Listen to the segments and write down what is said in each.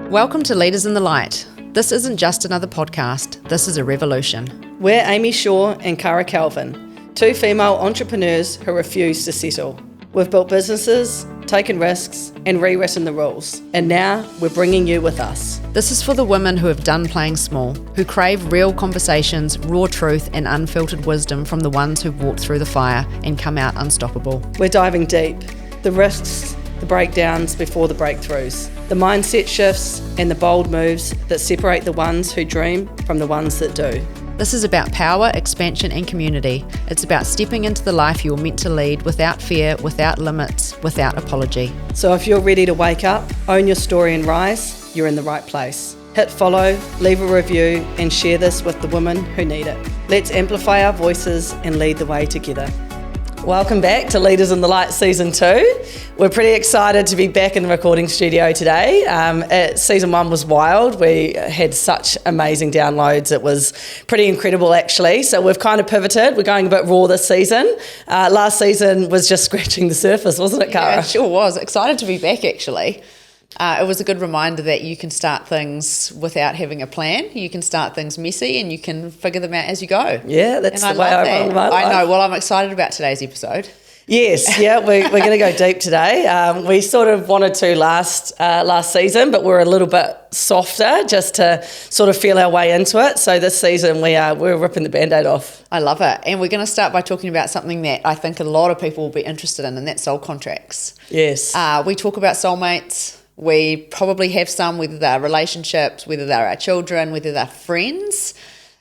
Welcome to Leaders in the Light. This isn't just another podcast, this is a revolution. We're Amy Shaw and Cara Calvin, two female entrepreneurs who refuse to settle. We've built businesses, taken risks, and rewritten the rules. And now we're bringing you with us. This is for the women who have done playing small, who crave real conversations, raw truth, and unfiltered wisdom from the ones who've walked through the fire and come out unstoppable. We're diving deep. The risks, the breakdowns before the breakthroughs, the mindset shifts and the bold moves that separate the ones who dream from the ones that do. This is about power, expansion, and community. It's about stepping into the life you're meant to lead without fear, without limits, without apology. So if you're ready to wake up, own your story and rise, you're in the right place. Hit follow, leave a review, and share this with the women who need it. Let's amplify our voices and lead the way together. Welcome back to Leaders in the Light Season 2. We're pretty excited to be back in the recording studio today. Season 1 was wild. We had such amazing downloads. It was pretty incredible actually. So we've kind of pivoted. We're going a bit raw this season. Last season was just scratching the surface, wasn't it, Cara? Yeah, it sure was. Excited to be back actually. It was a good reminder that you can start things without having a plan. You can start things messy and you can figure them out as you go. Yeah, that's the way I roll my life. I know. Well, I'm excited about today's episode. Yes, yeah, we're going to go deep today. We sort of wanted to last season, but we're a little bit softer just to sort of feel our way into it. So this season we're ripping the Band-Aid off. I love it. And we're going to start by talking about something that I think a lot of people will be interested in, and that's soul contracts. Yes. We talk about soulmates. We probably have some, whether they're relationships, whether they're our children, whether they're friends.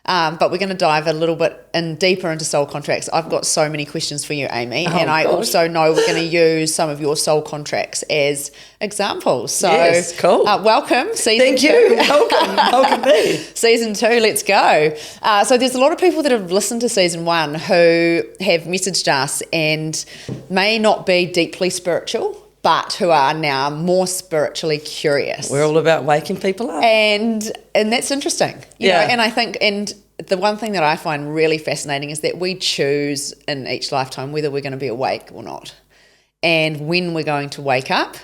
But we're going to dive a little bit deeper into soul contracts. I've got so many questions for you, Amy. And I also know we're going to use some of your soul contracts as examples. So, yes, cool. Welcome, season Thank 2. you. Welcome me. Season 2, let's go. So there's a lot of people that have listened to season 1 who have messaged us and may not be deeply spiritual, but who are now more spiritually curious. We're all about waking people up. And that's interesting. You Yeah. know, and I think, and the one thing that I find really fascinating is that we choose in each lifetime whether we're going to be awake or not. And when we're going to wake up,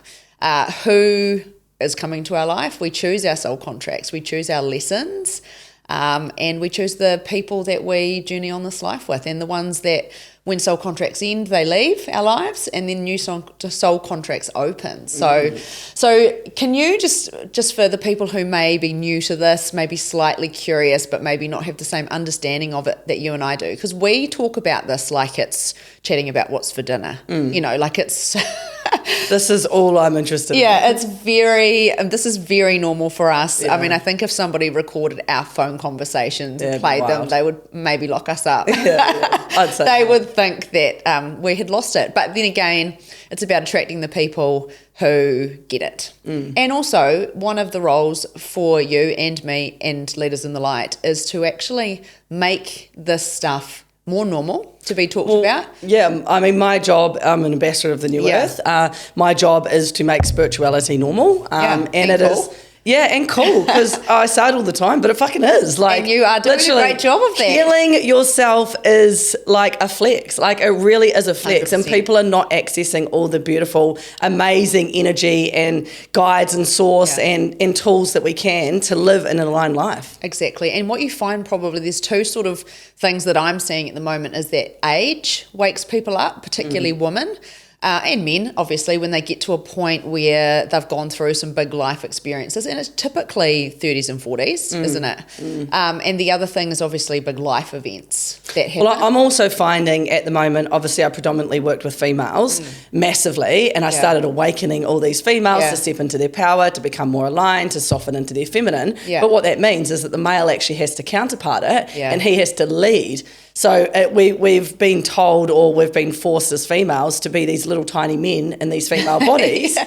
who is coming to our life. We choose our soul contracts. We choose our lessons. And we choose the people that we journey on this life with, and the ones that when soul contracts end, they leave our lives, and then new soul contracts open. So can you just for the people who may be new to this, maybe slightly curious, but maybe not have the same understanding of it that you and I do, because we talk about this like it's chatting about what's for dinner, you know, like it's... This is all I'm interested in. Yeah, this is very normal for us. Yeah. I mean, I think if somebody recorded our phone conversations and played them, they would maybe lock us up. I'd say they would think that we had lost it. But then again, it's about attracting the people who get it. And also, one of the roles for you and me and Leaders in the Light is to actually make this stuff more normal to be talked about. Yeah, I mean, my job, I'm an ambassador of the New Earth. My job is to make spirituality normal. And it cool. is... Yeah, and cool, because I say it all the time, but it fucking is. Like, and you are doing a great job of that. Healing yourself is like a flex. Like, it really is a flex. 100%. And people are not accessing all the beautiful, amazing energy and guides and source and tools that we can to live an aligned life. Exactly. And what you find probably, there's two sort of things that I'm seeing at the moment is that age wakes people up, particularly women. And men, obviously, when they get to a point where they've gone through some big life experiences, and it's typically 30s and 40s, isn't it? And the other thing is obviously big life events that happen. Well, I'm also finding at the moment, obviously I predominantly worked with females massively, and I started awakening all these females to step into their power, to become more aligned, to soften into their feminine. But what that means is that the male actually has to counterpart it, and he has to lead. So we've been told, or we've been forced as females to be these little tiny men in these female bodies,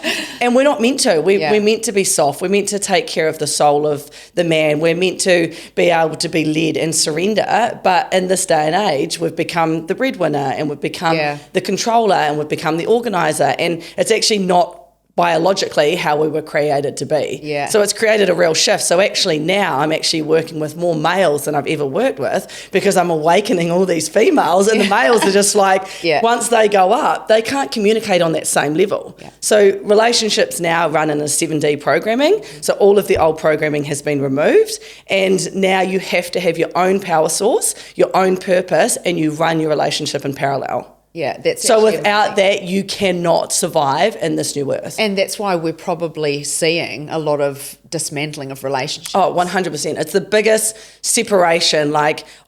and we're not meant to. We're meant to be soft. We're meant to take care of the soul of the man. We're meant to be able to be led and surrender. But in this day and age, we've become the breadwinner, and we've become the controller, and we've become the organizer. And it's actually not biologically how we were created to be. Yeah. So it's created a real shift. So actually now I'm actually working with more males than I've ever worked with because I'm awakening all these females, and the males are just like, once they go up, they can't communicate on that same level. Yeah. So relationships now run in a 7D programming. So all of the old programming has been removed, and now you have to have your own power source, your own purpose, and you run your relationship in parallel. Yeah, that's so without that, you cannot survive in this new earth. And that's why we're probably seeing a lot of dismantling of relationships. Oh, 100%. It's the biggest separation,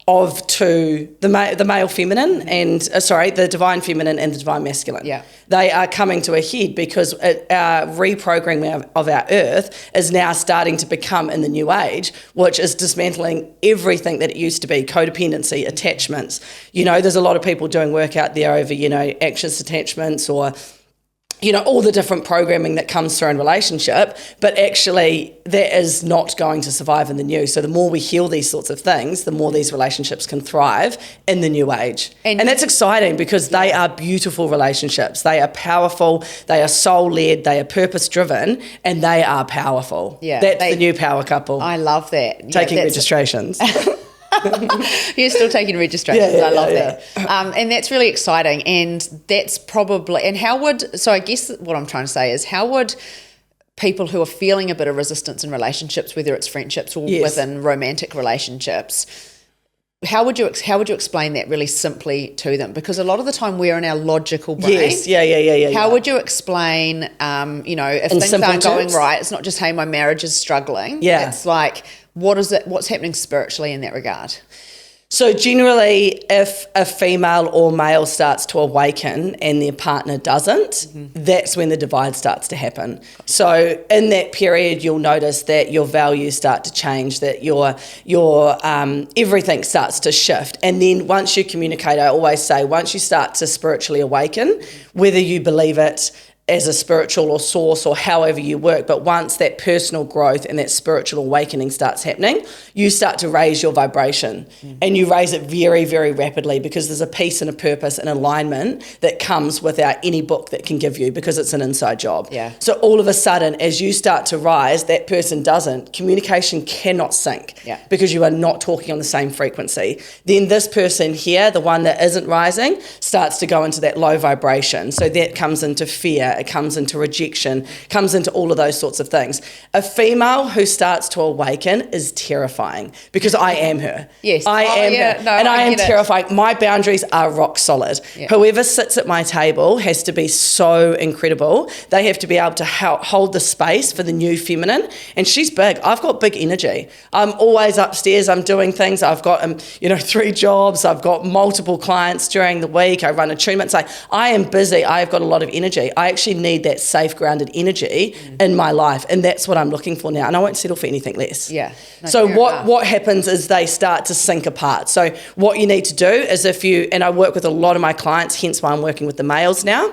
of two, the male feminine and, the divine feminine and the divine masculine. Yeah. They are coming to a head because our reprogramming of our earth is now starting to become in the new age, which is dismantling everything that it used to be, codependency, attachments. There's a lot of people doing work out there over, anxious attachments or all the different programming that comes through in relationship, but actually that is not going to survive in the new. So the more we heal these sorts of things, the more these relationships can thrive in the new age. And that's exciting because they are beautiful relationships. They are powerful, they are soul-led, they are purpose-driven, and they are powerful. Yeah, that's the new power couple. I love that. Taking registrations. You're still taking registrations. I love that. And that's really exciting. And that's probably, and I guess what I'm trying to say is, how would people who are feeling a bit of resistance in relationships, whether it's friendships or within romantic relationships, how would you explain that really simply to them? Because a lot of the time we're in our logical brain. Yes, yeah. How would you explain, if things aren't going right, it's not just, hey, my marriage is struggling. Yeah. It's like, what's happening spiritually in that regard? So generally, if a female or male starts to awaken and their partner doesn't, that's when the divide starts to happen. So in that period, you'll notice that your values start to change, that your everything starts to shift. And then once you communicate, I always say, once you start to spiritually awaken, whether you believe it as a spiritual or source or however you work, but once that personal growth and that spiritual awakening starts happening, you start to raise your vibration and you raise it very, very rapidly because there's a peace and a purpose and alignment that comes without any book that can give you because it's an inside job. Yeah. So all of a sudden, as you start to rise, that person doesn't. Communication cannot sync because you are not talking on the same frequency. Then this person here, the one that isn't rising, starts to go into that low vibration. So that comes into fear. It comes into rejection, comes into all of those sorts of things. A female who starts to awaken is terrifying because I am her. Yes. I am her. No, and I am terrifying. My boundaries are rock solid. Yeah. Whoever sits at my table has to be so incredible. They have to be able to hold the space for the new feminine. And she's big. I've got big energy. I'm always upstairs. I'm doing things. I've got 3 jobs. I've got multiple clients during the week. I run attunements. I am busy. I've got a lot of energy. I actually need that safe, grounded energy in my life, and that's what I'm looking for now, and I won't settle for anything less. Yeah. No, so what happens is they start to sink apart. So what you need to do is and I work with a lot of my clients, hence why I'm working with the males now,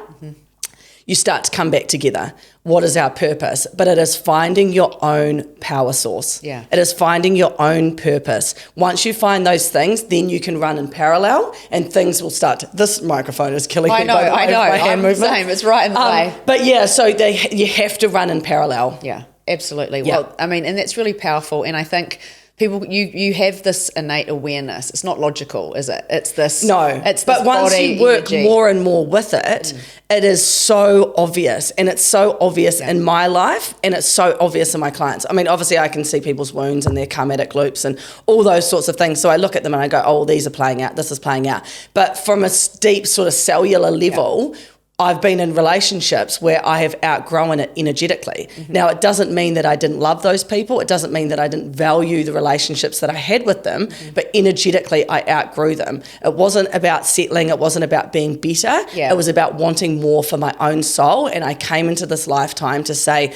you start to come back together. What is our purpose? But it is finding your own power source. Yeah. It is finding your own purpose. Once you find those things, then you can run in parallel and things will start to, this microphone is killing me. I know. My hand movement. Same, it's right in the way. But yeah, so you have to run in parallel. Yeah, absolutely. Yeah. Well, I mean, and that's really powerful. And I think people, you have this innate awareness. It's not logical, is it? It's this. No. It's this but once body you work energy. more and more with it, it is so obvious. And it's so obvious in my life and it's so obvious in my clients. I mean, obviously I can see people's wounds and their karmatic loops and all those sorts of things. So I look at them and I go, oh, these are playing out. This is playing out. But from a deep sort of cellular level, I've been in relationships where I have outgrown it energetically. Now, it doesn't mean that I didn't love those people. It doesn't mean that I didn't value the relationships that I had with them, but energetically I outgrew them. It wasn't about settling. It wasn't about being better. Yeah. It was about wanting more for my own soul. And I came into this lifetime to say,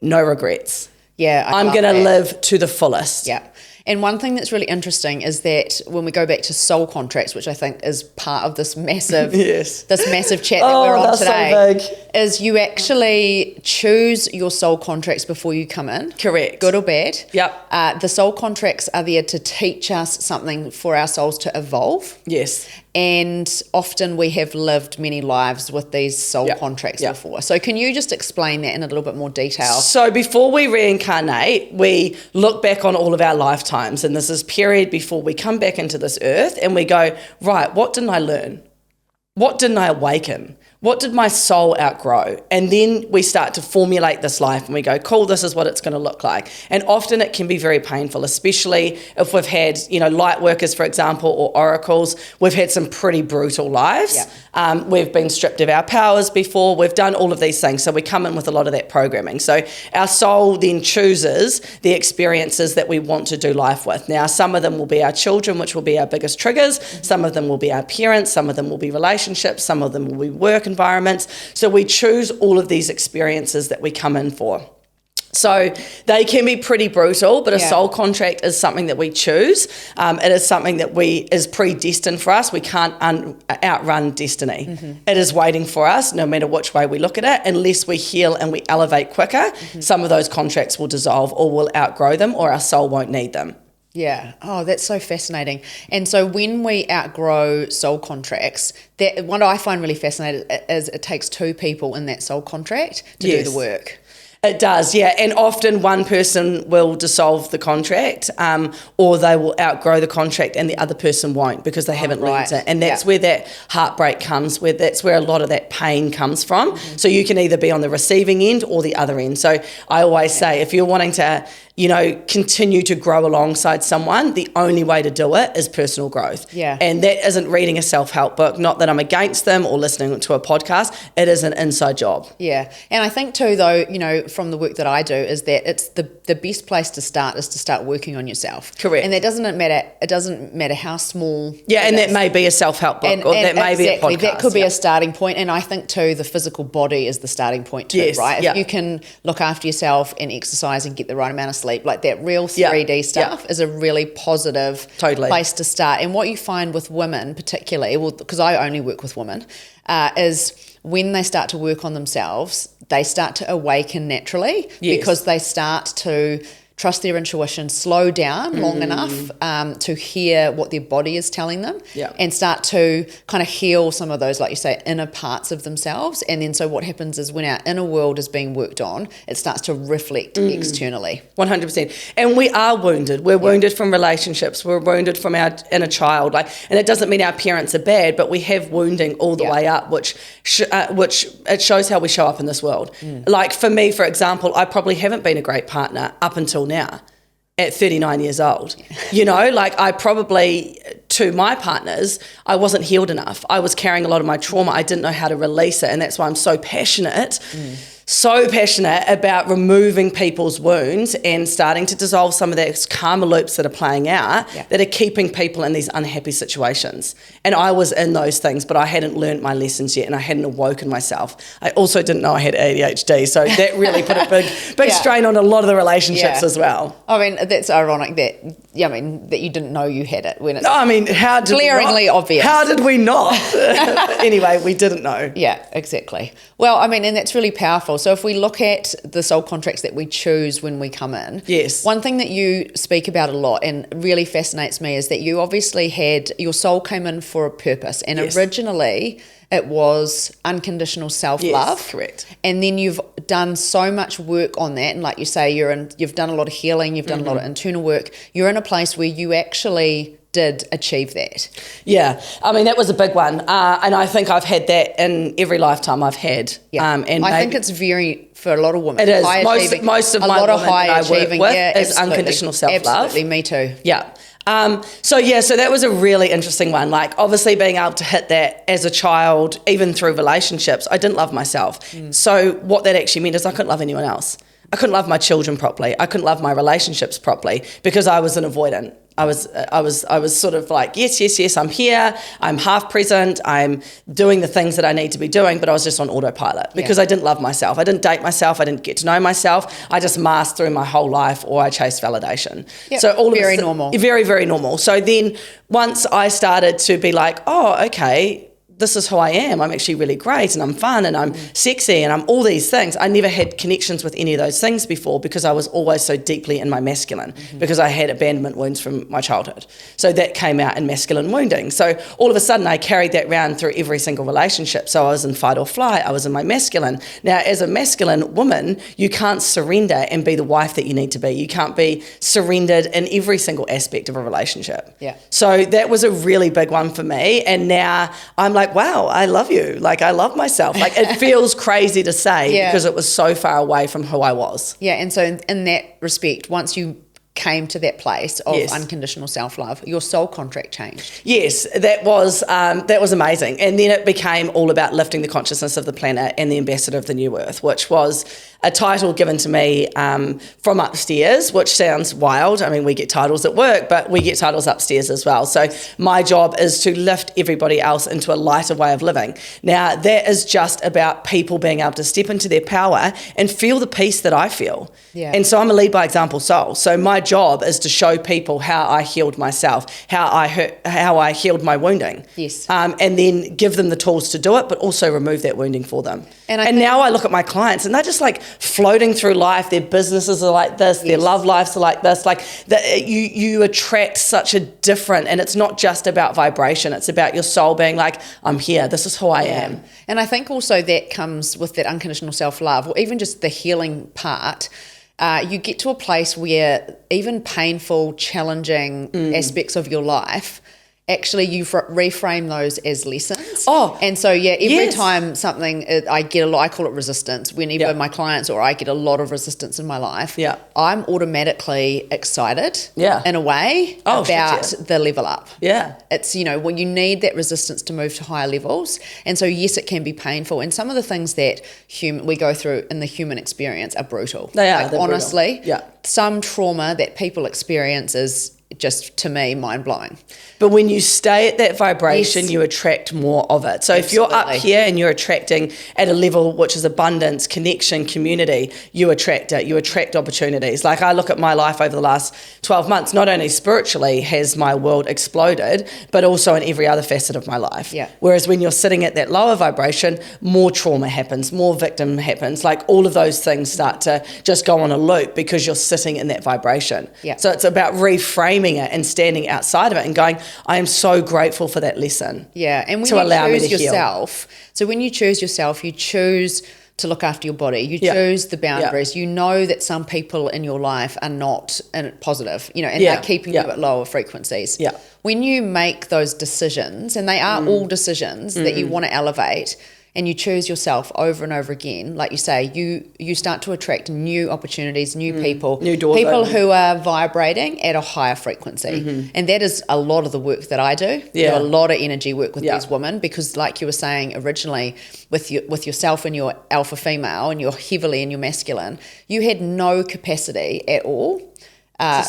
no regrets. Yeah, I'm going to live to the fullest. Yeah. And one thing that's really interesting is that when we go back to soul contracts, which I think is part of this massive this massive chat that we're on today, so big. Is you actually choose your soul contracts before you come in. Correct. Good or bad. Yep. The soul contracts are there to teach us something for our souls to evolve. Yes. And often we have lived many lives with these soul contracts before. So can you just explain that in a little bit more detail? So before we reincarnate, we look back on all of our lifetimes, and this is period before we come back into this earth, and we go, right, what didn't I learn? What didn't I awaken? What did my soul outgrow? And then we start to formulate this life and we go, cool, this is what it's going to look like. And often it can be very painful, especially if we've had, light workers, for example, or oracles. We've had some pretty brutal lives. Yeah. We've been stripped of our powers before. We've done all of these things. So we come in with a lot of that programming. So our soul then chooses the experiences that we want to do life with. Now, some of them will be our children, which will be our biggest triggers. Some of them will be our parents. Some of them will be relationships. Some of them will be work environments. So we choose all of these experiences that we come in for. So they can be pretty brutal, but a soul contract is something that we choose. It is something that is predestined for us. We can't outrun destiny. Mm-hmm. It is waiting for us, no matter which way we look at it. Unless we heal and we elevate quicker, some of those contracts will dissolve or we'll outgrow them, or our soul won't need them. Yeah. Oh, that's so fascinating. And so when we outgrow soul contracts, that what I find really fascinating is it takes two people in that soul contract to do the work. It does, yeah. And often one person will dissolve the contract, or they will outgrow the contract and the other person won't, because they haven't learned it. And that's where that heartbreak comes, that's where a lot of that pain comes from. Mm-hmm. So you can either be on the receiving end or the other end. So I always say, if you're wanting to, continue to grow alongside someone, the only way to do it is personal growth. Yeah. And that isn't reading a self-help book, not that I'm against them or listening to a podcast. It is an inside job. Yeah. And I think too, though, from the work that I do, is that it's the best place to start is to start working on yourself. Correct. And that doesn't matter. It doesn't matter how small. Yeah. And that may be a self-help book, or that may be a podcast. That could be a starting point. And I think too, the physical body is the starting point too, right? If you can look after yourself and exercise and get the right amount of sleep, like that real 3D stuff is a really positive place to start. And what you find with women particularly, because I only work with women, is when they start to work on themselves, they start to awaken naturally because they start to trust their intuition, slow down long enough to hear what their body is telling them and start to kind of heal some of those, like you say, inner parts of themselves. And then so what happens is when our inner world is being worked on, it starts to reflect externally. 100%. And we are wounded. We're wounded from relationships. We're wounded from our inner child. And it doesn't mean our parents are bad, but we have wounding all the way up, which it shows how we show up in this world. Like for me, for example, I probably haven't been a great partner up until now at 39 years old. I probably, to my partners, I wasn't healed enough. I was carrying a lot of my trauma. I didn't know how to release it. And that's why I'm so passionate about removing people's wounds and starting to dissolve some of those karma loops that are playing out that are keeping people in these unhappy situations. And I was in those things, but I hadn't learned my lessons yet and I hadn't awoken myself. I also didn't know I had ADHD, so that really put a big strain on a lot of the relationships as well. I mean, that's ironic that you didn't know you had it when it's how did glaringly obvious. How did we not? Anyway, we didn't know. Yeah, exactly. Well, and that's really powerful. So if we look at the soul contracts that we choose when we come in, one thing that you speak about a lot and really fascinates me is that you obviously your soul came in for a purpose, and originally it was unconditional self-love. Yes, correct. And then you've done so much work on that, and like you say, you've done a lot of healing, you've done a lot of internal work. You're in a place where you actually did achieve that. Yeah, that was a big one, and I think I've had that in every lifetime I've had. And I think it's for a lot of women. It is. Most of my women that I work with is unconditional self-love. Absolutely, me too. Yeah. So that was a really interesting one. Like, obviously being able to hit that as a child, even through relationships, I didn't love myself. So what that actually meant is I couldn't love anyone else. I couldn't love my children properly. I couldn't love my relationships properly because I was an avoidant. I was sort of like, yes, I'm here. I'm half present. I'm doing the things that I need to be doing, but I was just on autopilot because I didn't love myself. I didn't date myself. I didn't get to know myself. I just masked through my whole life, or I chased validation. Yep. So all very of normal. Very, very normal. So then once I started to be like, oh, okay, this is who I am. I'm actually really great and I'm fun and I'm sexy and I'm all these things. I never had connections with any of those things before because I was always so deeply in my masculine because I had abandonment wounds from my childhood. So that came out in masculine wounding. So all of a sudden I carried that around through every single relationship. So I was in fight or flight. I was in my masculine. Now, as a masculine woman, you can't surrender and be the wife that you need to be. You can't be surrendered in every single aspect of a relationship. Yeah. So that was a really big one for me. And now I'm like, wow, I love you. Like, I love myself. Like, it feels crazy to say because it was so far away from who I was. Yeah, and so in that respect, once you came to that place of unconditional self-love, your soul contract changed. Yes, that was amazing. And then it became all about lifting the consciousness of the planet and the ambassador of the new earth, which was a title given to me from upstairs, which sounds wild. I mean, we get titles at work, but we get titles upstairs as well. So my job is to lift everybody else into a lighter way of living. Now, that is just about people being able to step into their power and feel the peace that I feel. Yeah. And so I'm a lead by example soul. So my job is to show people how I healed myself, how I healed my wounding. Yes. And then give them the tools to do it, but also remove that wounding for them. And now I look at my clients and they're just like floating through life. Their businesses are like this, their love lives are like this. Like you attract such a different, and it's not just about vibration. It's about your soul being like, I'm here. This is who I am. And I think also that comes with that unconditional self-love, or even just the healing part. You get to a place where even painful, challenging aspects of your life, actually you reframe those as lessons. And so every time something, I call it resistance. Whenever my clients or I get a lot of resistance in my life, I'm automatically excited in a way about the level up. It's, when you need that resistance to move to higher levels. And so yes, it can be painful. And some of the things that we go through in the human experience are brutal. They are. Honestly, brutal. Some trauma that people experience is just, to me, mind-blowing. But when you stay at that vibration, you attract more of it. So if you're up here and you're attracting at a level which is abundance, connection, community, you attract it. You attract opportunities. Like, I look at my life over the last 12 months, not only spiritually has my world exploded, but also in every other facet of my life. Whereas when you're sitting at that lower vibration, more trauma happens, more victim happens. Like, all of those things start to just go on a loop because you're sitting in that vibration. So it's about reframing it and standing outside of it and going, I am so grateful for that lesson. And when you choose yourself, so when you choose yourself, you choose to look after your body, you choose the boundaries. You know that some people in your life are not positive, and they're keeping you at lower frequencies. When you make those decisions, and they are all decisions that you want to elevate, and you choose yourself over and over again, like you say, you start to attract new opportunities, new people, new doors people open. who are vibrating at a higher frequency. And that is a lot of the work that I do. I do a lot of energy work with these women because, like you were saying originally, with yourself and your alpha female, and you're heavily in your masculine, you had no capacity at all to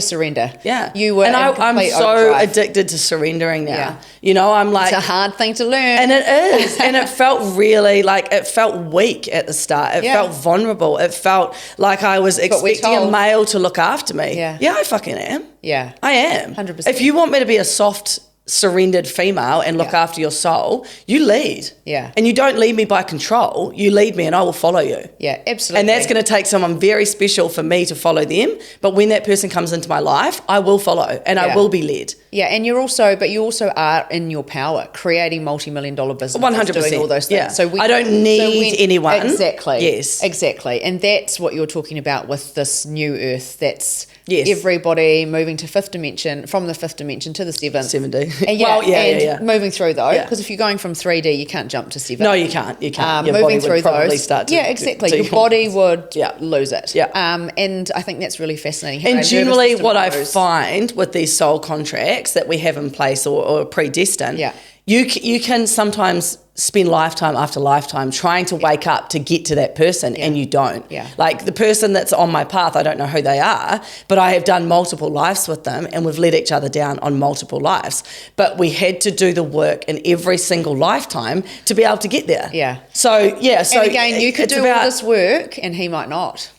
surrender. You were, and I'm so overdrive. addicted to surrendering now. I'm like, it's a hard thing to learn, and it is. And it felt really it felt weak at the start. It felt vulnerable. It felt like I was expecting a male to look after me. I fucking am. I am. 100%. If you want me to be a soft, surrendered female and look after your soul, you lead. And you don't lead me by control. You lead me and I will follow you. Absolutely. And that's going to take someone very special for me to follow them. But when that person comes into my life, I will follow and I will be led. And you also are in your power, creating multi-million-dollar businesses, 100%. doing all those things. So I don't need anyone. Exactly. Yes. Exactly. And that's what you're talking about with this new earth. That's everybody moving to fifth dimension, from the fifth dimension to the seventh. 7D. And moving through though, because if you're going from 3D, you can't jump to 7. No, you can't. You can't. Your moving body through would probably those, start to exactly. Your body would lose it. And I think that's really fascinating. And generally, what I find with these soul contracts that we have in place or predestined You can sometimes spend lifetime after lifetime trying to wake up to get to that person, and you don't. Yeah. Like the person that's on my path, I don't know who they are, but I have done multiple lives with them, and we've let each other down on multiple lives. But we had to do the work in every single lifetime to be able to get there. Yeah. So, yeah. So and again, you could do all this work and he might not.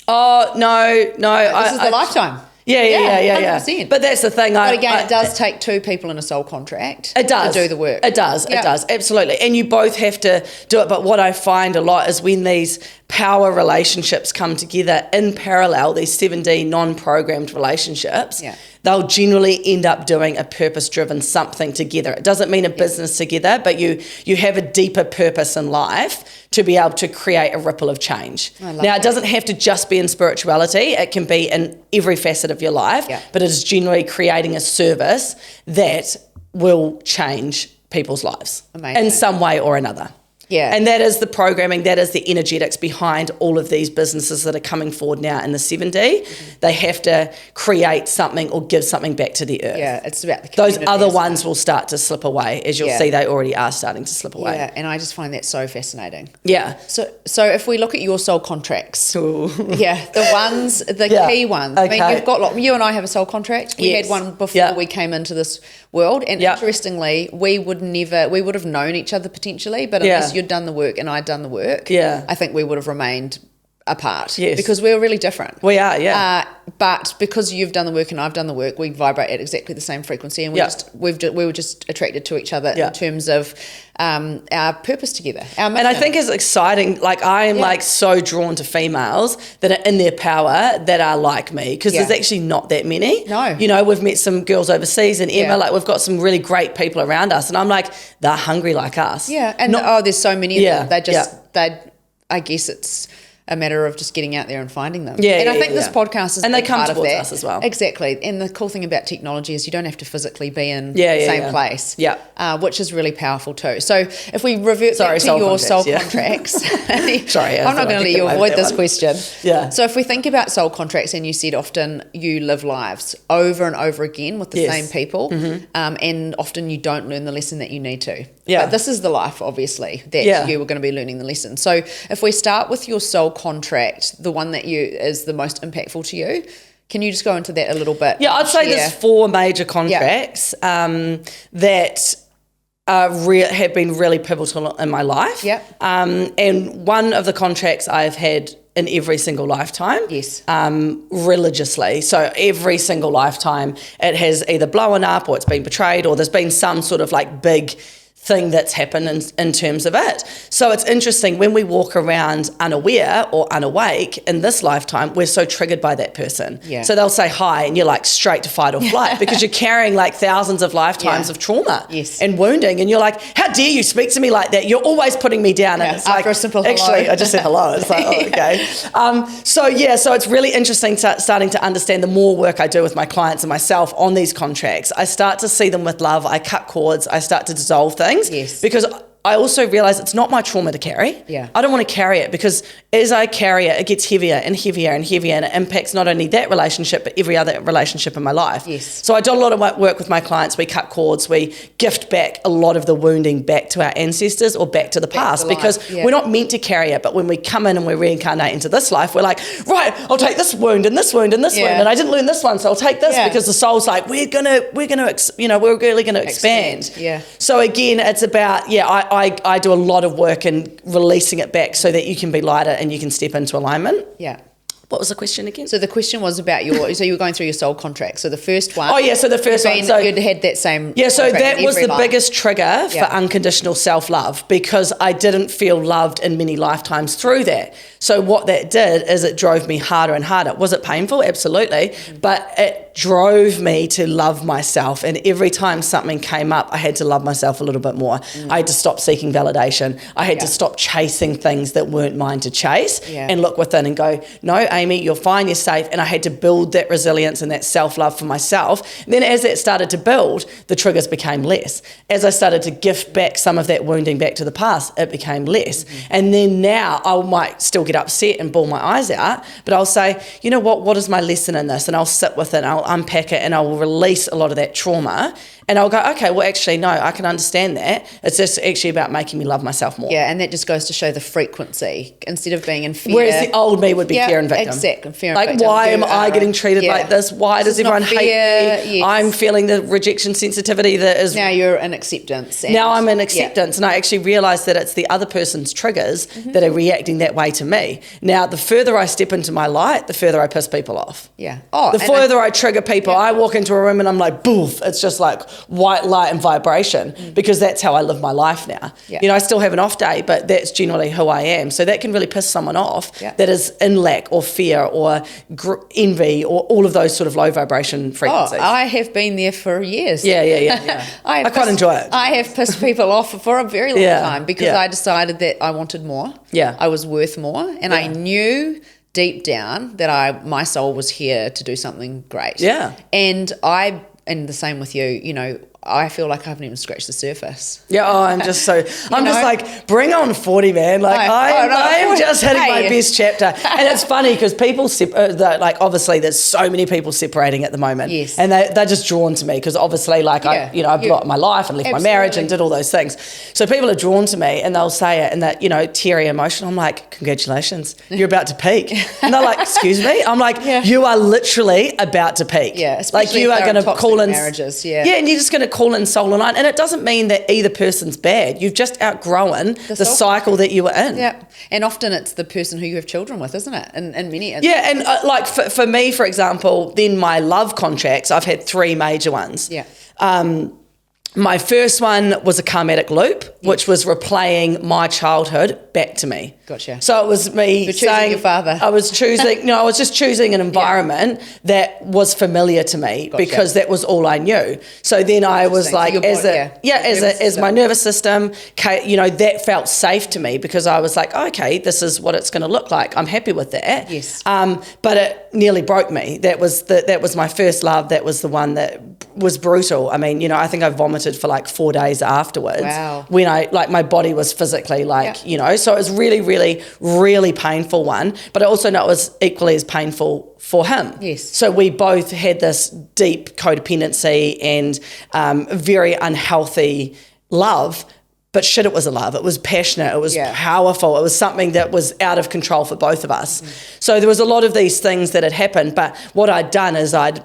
Oh, no. This is the lifetime. Yeah. 100%. But that's the thing. But again, it does take two people in a soul contract to do the work. It does, absolutely. And you both have to do it. But what I find a lot is when these power relationships come together in parallel, these 7D non-programmed relationships, they'll generally end up doing a purpose-driven something together. It doesn't mean a business together, but you have a deeper purpose in life to be able to create a ripple of change. Now, it doesn't have to just be in spirituality. It can be in every facet of your life, but it is generally creating a service that will change people's lives in some way or another. Yeah. And that is the programming, that is the energetics behind all of these businesses that are coming forward now in the 7D. Mm-hmm. They have to create something or give something back to the earth. Yeah, it's about the those other ones will start to slip away, as you'll see they already are starting to slip away. Yeah, and I just find that so fascinating. Yeah. So if we look at your soul contracts, the key ones. Okay. I mean, you've got you and I have a soul contract. We had one before we came into this world, and interestingly, we would have known each other potentially, but unless you'd done the work and I'd done the work, I think we would have remained apart because we were really different. We are, but because you've done the work and I've done the work, we vibrate at exactly the same frequency, and we were just attracted to each other in terms of our purpose together. And I think it's exciting. Like I am like so drawn to females that are in their power that are like me, because there's actually not that many. No, you know, we've met some girls overseas, and Emma, like we've got some really great people around us, and I'm like, they're hungry like us. Yeah, and there's so many of them. I guess it's a matter of just getting out there and finding them. And I think this podcast is they come part of towards that us as well. Exactly. And the cool thing about technology is you don't have to physically be in the same place. Which is really powerful too. So if we revert back to your soul contracts. Sorry, I'm not going to let you avoid this question. Yeah. So if we think about soul contracts, and you said often you live lives over and over again with the same people, and often you don't learn the lesson that you need to. But this is the life, obviously, that you were going to be learning the lesson. So if we start with your soul contract, the one that is the most impactful to you, can you just go into that a little bit? Yeah, I'd say there's 4 major contracts that have been really pivotal in my life. And one of the contracts I've had in every single lifetime, religiously. So every single lifetime it has either blown up, or it's been betrayed, or there's been some sort of like big thing that's happened in terms of it. So it's interesting when we walk around unaware or unawake in this lifetime, we're so triggered by that person. So they'll say hi and you're like straight to fight or flight because you're carrying like thousands of lifetimes of trauma and wounding, and you're like, how dare you speak to me like that? You're always putting me down. And it's after like, a simple hello. Actually, I just said hello. It's like, oh, okay. So it's really interesting starting to understand the more work I do with my clients and myself on these contracts. I start to see them with love. I cut cords. I start to dissolve things. Because I also realize it's not my trauma to carry. I don't want to carry it, because as I carry it, it gets heavier and heavier and heavier, and it impacts not only that relationship, but every other relationship in my life. So I do a lot of work with my clients. We cut cords. We gift back a lot of the wounding back to our ancestors or back to the past, because we're not meant to carry it. But when we come in and we reincarnate into this life, we're like, right, I'll take this wound and this wound and this wound, and I didn't learn this one, so I'll take this, because the soul's like, we're really going to expand. So again, it's about, I do a lot of work in releasing it back so that you can be lighter and you can step into alignment. What was the question again? So the question was about so you were going through your soul contract. So the first one. So the first one. So you'd had that same. So that was the biggest trigger for unconditional self-love, because I didn't feel loved in many lifetimes through that. So what that did is it drove me harder and harder. Was it painful? Absolutely. But it drove me to love myself. And every time something came up, I had to love myself a little bit more. I had to stop seeking validation. I had to stop chasing things that weren't mine to chase and look within and go, no, Amy, you're fine, you're safe. And I had to build that resilience and that self-love for myself. And then as that started to build, the triggers became less. As I started to gift back some of that wounding back to the past, it became less. And then now I might still get upset and bawl my eyes out, but I'll say, you know what is my lesson in this? And I'll sit with it, and I'll unpack it, and I will release a lot of that trauma. And I'll go, okay, well, actually, no, I can understand that. It's just actually about making me love myself more. Yeah, and that just goes to show the frequency. Instead of being in fear. Whereas the old me would be fear and victim. Exactly. Fear and like, victim. why am I getting treated like this? Why does everyone hate me? Yes. I'm feeling the rejection sensitivity that is... Now you're in acceptance. Now I'm in acceptance, and I actually realise that it's the other person's triggers that are reacting that way to me. Now, the further I step into my light, the further I piss people off. Yeah. The further I trigger people, I walk into a room and I'm like, boof, it's just like white light and vibration, because that's how I live my life now. Yeah. You know, I still have an off day, but that's generally who I am. So that can really piss someone off that is in lack or fear or envy or all of those sort of low vibration frequencies. Oh, I have been there for years. Yeah. I quite enjoy it. I have pissed people off for a very long time because I decided that I wanted more. Yeah. I was worth more, and I knew deep down that my soul was here to do something great. Yeah. And the same with you, you know, I feel like I haven't even scratched the surface. Yeah, I'm just just like, bring on 40, man. Like, I'm just hitting my best chapter. And it's funny because people, like, obviously there's so many people separating at the moment. Yes. And they're just drawn to me because obviously, like, I blocked my life and left my marriage and did all those things. So people are drawn to me and they'll say it and that, you know, teary emotion. I'm like, congratulations, you're about to peak. And they're like, excuse me? I'm like, you are literally about to peak. Yeah, like, you are going to call in marriages. Yeah, and you're just going to call in soul aligned, and it doesn't mean that either person's bad. You've just outgrown the cycle that you were in. Yeah, and often it's the person who you have children with, isn't it? In many instances. Yeah, and like for me, for example, then my love contracts, I've had 3 major ones. Yeah. My first one was a karmatic loop, which was replaying my childhood back to me. Gotcha. So it was me saying your father. I was choosing, I was just choosing an environment that was familiar to me because that was all I knew. So then I was like, as my nervous system, you know, that felt safe to me because I was like, okay, this is what it's going to look like. I'm happy with that. Yes. But it nearly broke me. That was my first love. That was the one that was brutal. I mean, you know, I think I vomited for like 4 days afterwards. Wow. When my body was physically like, you know, so it was really, really, really painful one. But I also know it was equally as painful for him. Yes. So we both had this deep codependency and very unhealthy love. But shit, it was a love. It was passionate. It was powerful. It was something that was out of control for both of us. So there was a lot of these things that had happened. But what I'd done is I'd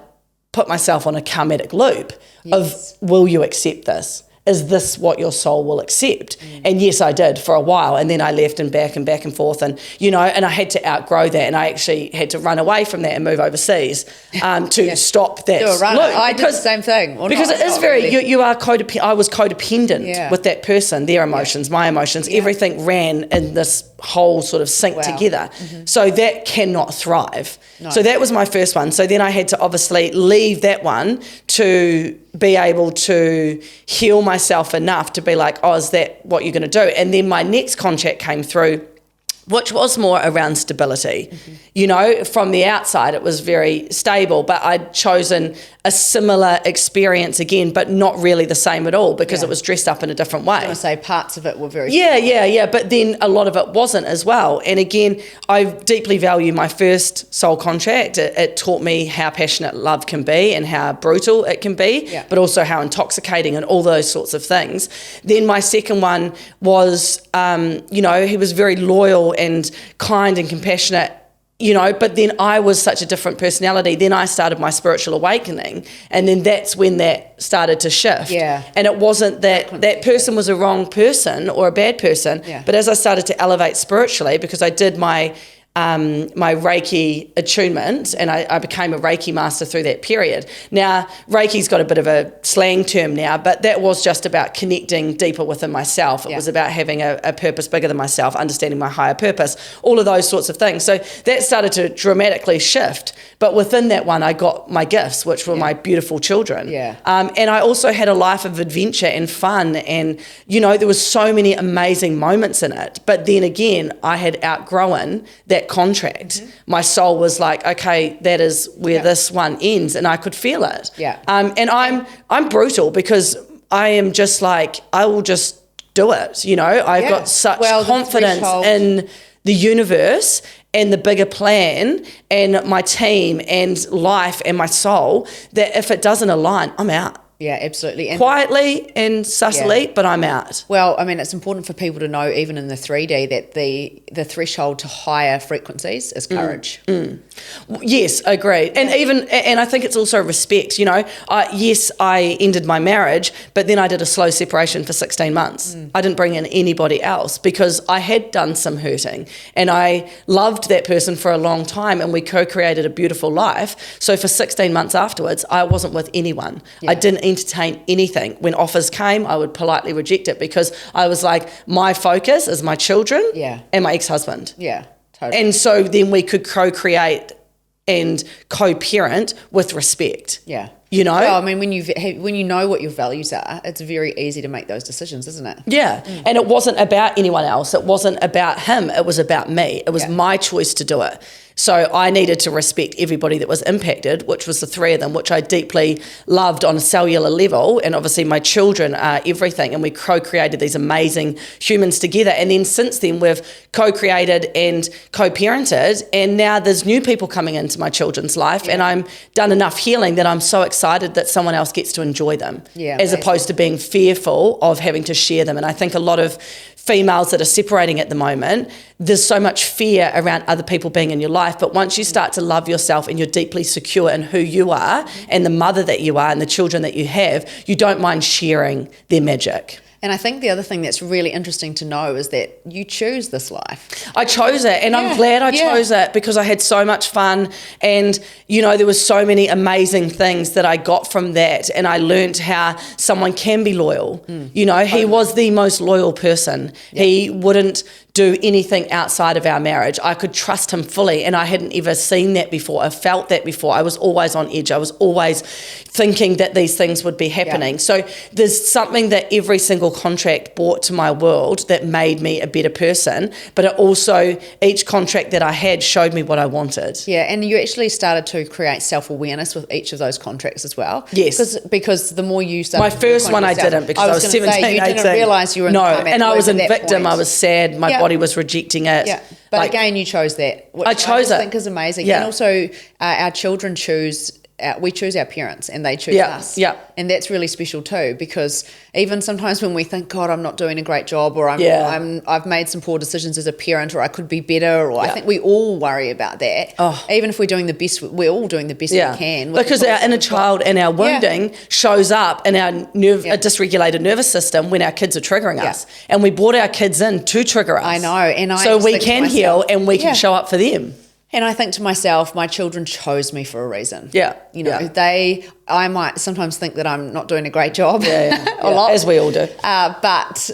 put myself on a karmatic loop of, will you accept this? Is this what your soul will accept? And yes, I did for a while. And then I left and back and forth. And, you know, and I had to outgrow that. And I actually had to run away from that and move overseas to stop that loop. I did the same thing. Well, because it is very, you are codependent. I was codependent with that person, their emotions, my emotions. Everything ran in this whole sort of sync together. So that cannot thrive. No. So that was my first one. So then I had to obviously leave that one to be able to heal myself enough to be like, oh, is that what you're going to do? And then my next contract came through, which was more around stability. You know, from the outside, it was very stable, but I'd chosen a similar experience again, but not really the same at all because it was dressed up in a different way. I was going to say parts of it were very Yeah, but then a lot of it wasn't as well. And again, I deeply value my first soul contract. It taught me how passionate love can be and how brutal it can be, but also how intoxicating and all those sorts of things. Then my second one was, you know, he was very loyal and kind and compassionate, you know, but then I was such a different personality. Then I started my spiritual awakening, and then that's when that started to shift. Yeah. And it wasn't that person was a wrong person or a bad person, but as I started to elevate spiritually, because I did my Reiki attunement, and I became a Reiki master through that period. Now, Reiki's got a bit of a slang term now, but that was just about connecting deeper within myself. It was about having a purpose bigger than myself, understanding my higher purpose, all of those sorts of things. So that started to dramatically shift. But within that one, I got my gifts, which were my beautiful children. And I also had a life of adventure and fun. And, you know, there was so many amazing moments in it. But then again, I had outgrown that contract. My soul was like, okay, that is where this one ends, and I could feel it. And I'm brutal because I am just like, I will just do it. You know, I've got such confidence in the universe and the bigger plan and my team and life and my soul that if it doesn't align, I'm out. Yeah, absolutely. And quietly and subtly, but I'm out. Well, I mean, it's important for people to know, even in the 3D, that the threshold to higher frequencies is courage. Yes, agreed. And I think it's also respect. Yes, I ended my marriage, but then I did a slow separation for 16 months. I didn't bring in anybody else because I had done some hurting, and I loved that person for a long time, and we co-created a beautiful life. So for 16 months afterwards, I wasn't with anyone. I didn't entertain anything. When offers came, I would politely reject it because I was like, my focus is my children and my ex-husband. Yeah, totally. And so then we could co-create and co-parent with respect. Yeah. Well, I mean, when you know what your values are, it's very easy to make those decisions, isn't it? Yeah. And it wasn't about anyone else. It wasn't about him. It was about me. It was my choice to do it. So I needed to respect everybody that was impacted, which was the three of them, which I deeply loved on a cellular level. And obviously my children are everything. And we co-created these amazing humans together. And then since then we've co-created and co-parented. And now there's new people coming into my children's life. And I'm done enough healing that I'm so excited that someone else gets to enjoy them. As opposed to being fearful of having to share them. And I think a lot of females that are separating at the moment, there's so much fear around other people being in your life. But once you start to love yourself and you're deeply secure in who you are and the mother that you are and the children that you have, you don't mind sharing their magic. And I think the other thing that's really interesting to know is that you choose this life. I chose it, and I'm glad I chose it because I had so much fun, and there was so many amazing things that I got from that, and I learned how someone can be loyal. He was the most loyal person. He wouldn't do anything outside of our marriage. I could trust him fully, and I hadn't ever seen that before. I felt that before. I was always on edge. I was always thinking that these things would be happening. So there's something that every single contract brought to my world that made me a better person, but it also, each contract that I had showed me what I wanted. Yeah, and you actually started to create self-awareness with each of those contracts as well. Yes. Because the more you started... My first one I didn't because I was 17, 18. You didn't realise you were in the climax. And I was a victim. Point. I was sad. My body was rejecting it. Yeah, but again, you chose that. Which I chose it. I think is amazing. Yeah. And also, our children choose... we choose our parents and they choose us. Yeah. And that's really special too, because even sometimes when we think, God, I'm not doing a great job, or I've made some poor decisions as a parent, or I could be better, or I think we all worry about that. Even if we're doing the best, we're all doing the best we can. Because our inner child and our wounding shows up in our dysregulated nervous system when our kids are triggering us. And we brought our kids in to trigger us. I know. So we can heal and we can show up for them. And I think to myself, my children chose me for a reason. Yeah. I might sometimes think that I'm not doing a great job. A lot. As we all do. But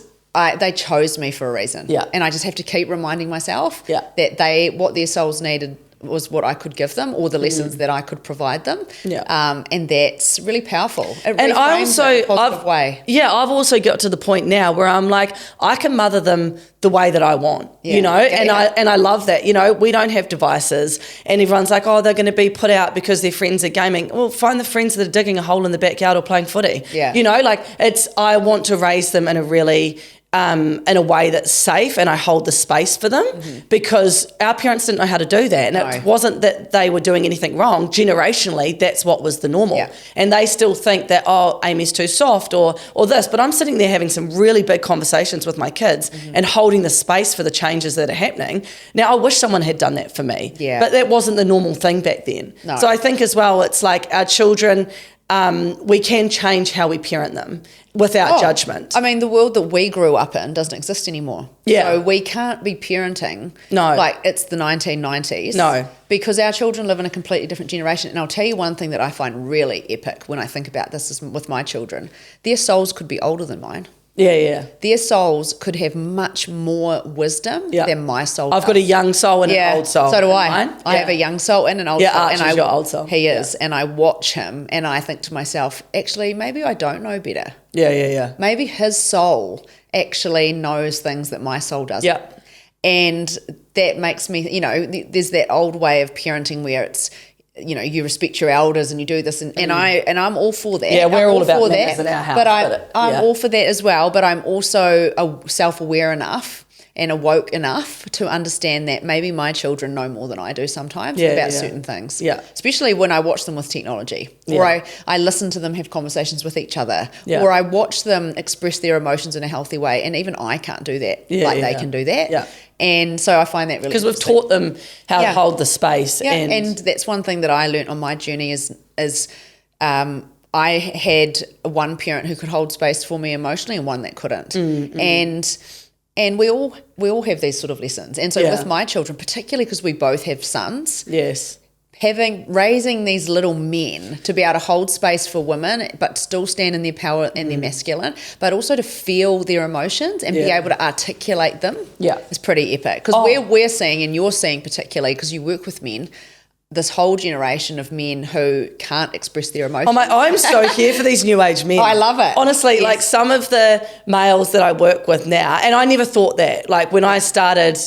they chose me for a reason. Yeah. And I just have to keep reminding myself that what their souls needed was what I could give them, or the lessons that I could provide them. And that's really powerful. It and I also, in a positive way. Yeah, I've also got to the point now where I'm like, I can mother them the way that I want, and I love that. We don't have devices, and everyone's like, oh, they're going to be put out because their friends are gaming. Well, find the friends that are digging a hole in the backyard or playing footy. I want to raise them in a really in a way that's safe, and I hold the space for them because our parents didn't know how to do that. And it wasn't that they were doing anything wrong. Generationally, that's what was the normal. Yeah. And they still think that, oh, Amy's too soft or this. But I'm sitting there having some really big conversations with my kids and holding the space for the changes that are happening. Now, I wish someone had done that for me. Yeah. But that wasn't the normal thing back then. No. So I think as well, it's like our children... we can change how we parent them without judgment. I mean, the world that we grew up in doesn't exist anymore. Yeah. So we can't be parenting like it's the 1990s. No. Because our children live in a completely different generation. And I'll tell you one thing that I find really epic when I think about this is with my children. Their souls could be older than mine. Yeah. Their souls could have much more wisdom than my soul. I've got a young soul and an old soul. So do I. I have a young soul and an old soul. Archie's your old soul. He is. And I watch him and I think to myself, actually, maybe I don't know better. Yeah. Maybe his soul actually knows things that my soul doesn't. Yeah. And that makes me, there's that old way of parenting where it's, you respect your elders and you do this and I'm all for that. Yeah, we're all about that in our house. But I'm all for that as well, but I'm also self-aware enough and awoke enough to understand that maybe my children know more than I do sometimes about certain things. Yeah. Especially when I watch them with technology, or I listen to them have conversations with each other, or I watch them express their emotions in a healthy way, and even I can't do that they can do that. Yeah. And so I find that really because we've taught them how to hold the space. Yeah. And that's one thing that I learned on my journey is I had one parent who could hold space for me emotionally and one that couldn't. And we all have these sort of lessons. And so with my children, particularly because we both have sons, raising these little men to be able to hold space for women but still stand in their power and their masculine, but also to feel their emotions and be able to articulate them is pretty epic. Because we're seeing, and you're seeing particularly because you work with men, this whole generation of men who can't express their emotions. I'm so here for these new age men. I love it. Honestly, like some of the males that I work with now, and I never thought that, like when I started,